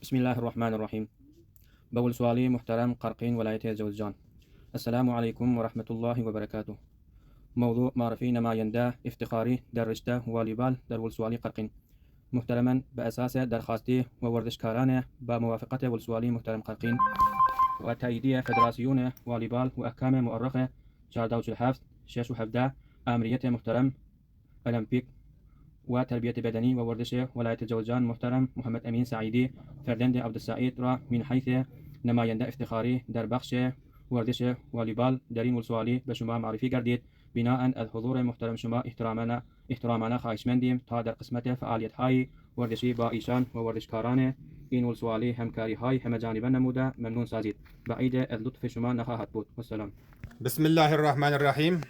بسم الله الرحمن الرحيم. بول سوالي محترم قرقين ولاية جوزجان. السلام عليكم ورحمة الله وبركاته. موضوع معرفي نما ينده افتخاري در رشته واليبال در ولسوالي قرقين. محترما بأساس درخواستي ووردشكارانه بموافقة ولسوالي محترم قرقين وتأييدية فدراسيون واليبال وأحكام مؤرخة 4 6 7 آمرية محترم أولمبيك وتربية بدني ووردش ولاية جوزجان محترم محمد أمين سعيدي فردند عبد السعيد را من حيث نماینده افتخاری در بخش وردش والیبال در این ولسوالی به شما معرفی گردید. بناء از حضور محترم شما احترامانه خواهشمندیم تا در قسمت فعالیت های ورزشی با ایشان و ورزشکاران این ولسوالی همکاری های همه جانبه نموده ممنون سازید. بعید از لطف شما نخواهد بود. والسلام. بسم الله الرحمن الرحیم.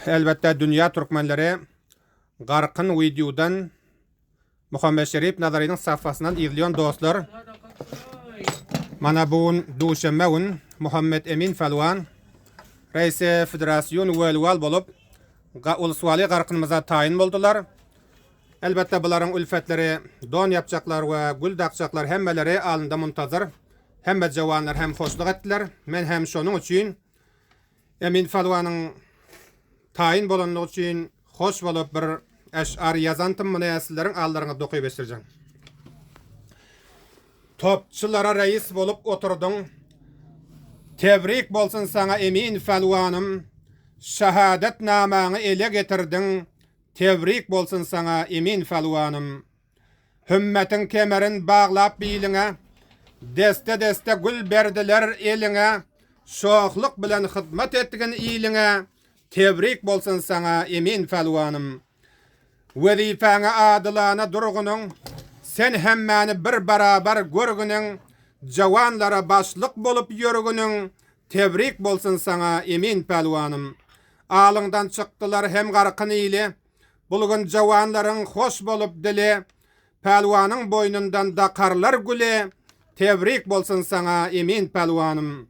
Elbette dünya Türkmenleri Qarqın videodan Muhammed Şerif Nazari'nin safhasından izleyen dostlar. Mana bugün Duşanbe gün Muhammed Emin Falvan Reisi Federasyon Velval bolup Uluswali Qarqınımıza tayin boldular. Elbette bunların ülfetleri, don yapacaklar ve gül daqacaklar hemmeleri alında muntazır. Hemme jawanlar hem hoşluk ettiler. Men hem şonun için Emin Falvan'ın tayin bolanlığı için hoş bolup bir eşar yazantım mını sizlerin allarına dokuy besireceğim. Topçulara reis bolup oturdun. Tebrik bolsun sana Emin Falvanım. Şehadet namanı ele getirdin. Tebrik bolsun sana Emin Falvanım. Hümmetin kemerin bağlap biline. Deste deste gül berdiler eline. Şokluk bilen hizmet ettiğin iline. Tebrik bolsun sana Emin Falvanım. Vazifana adılana durgunun. Sen hemmeni bir beraber görgünün. Jawanlara başlık bolup yörgünün. Tebrik bolsun sana Emin Falvanım. Alından çıktılar hem Qarqın ile. Bulgun jawanların hoş bolup dili. Palvanın boynundan da karlar güle. Tebrik bolsun sana Emin Falvanım.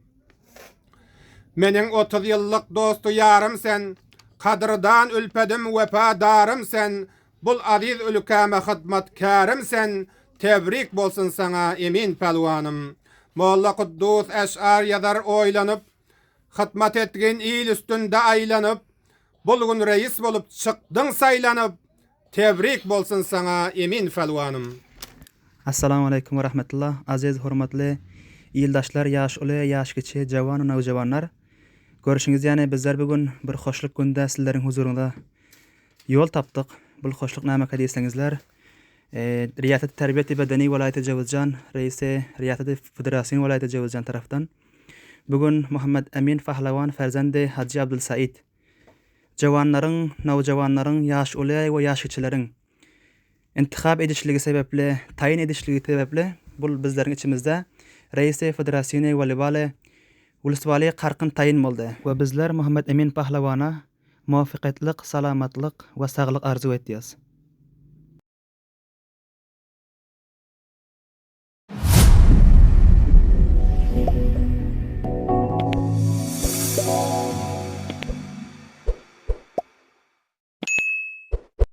Menin 30 yıllık dostu yarım sen. Kadırdan ülpedim vefadarım sen. Bul aziz ülkeme hizmetkarım sen. Tebrik bolsun sana Emin Falvanım. Molla Kuddus eşar yazar oylanıp. Hizmet ettiğin il üstünde aylanıp. Bulgun reis bolup çıktın saylanıp. Tebrik bolsun sana Emin Falvanım. Assalamu alaikum ve rahmetullah. Aziz hurmatli ildaşlar, yaş ule, yaş kiçi, jawan ve navjawanlar. Görüşüňiz ýany bizler bugün bir hoşluk günde sizlerin huzurunda yol tapdyk. Bu hoşluk näme diýseňizler? Riyasat Terbiyet Bedeni Welaýety Jowzjan reisi Riyasat Federasyon Welaýety Jowzjan tarafdan bugün Muhammed Emin Falvan ferzandi Hacı Abdul Said jawanlaryň, nawjawanlaryň, yaş ule we yaş kiçilerin intihab edişligi sebeple, tayin edişligi sebeple bu bizlerin içimizde reisi Federasyony Voleyboly Uluswali Qarqyn tayin boldy we bizler Muhammed Emin Falvana muwaffaqiyetlik, salamatlyk we saglyk arzu etdiýäs.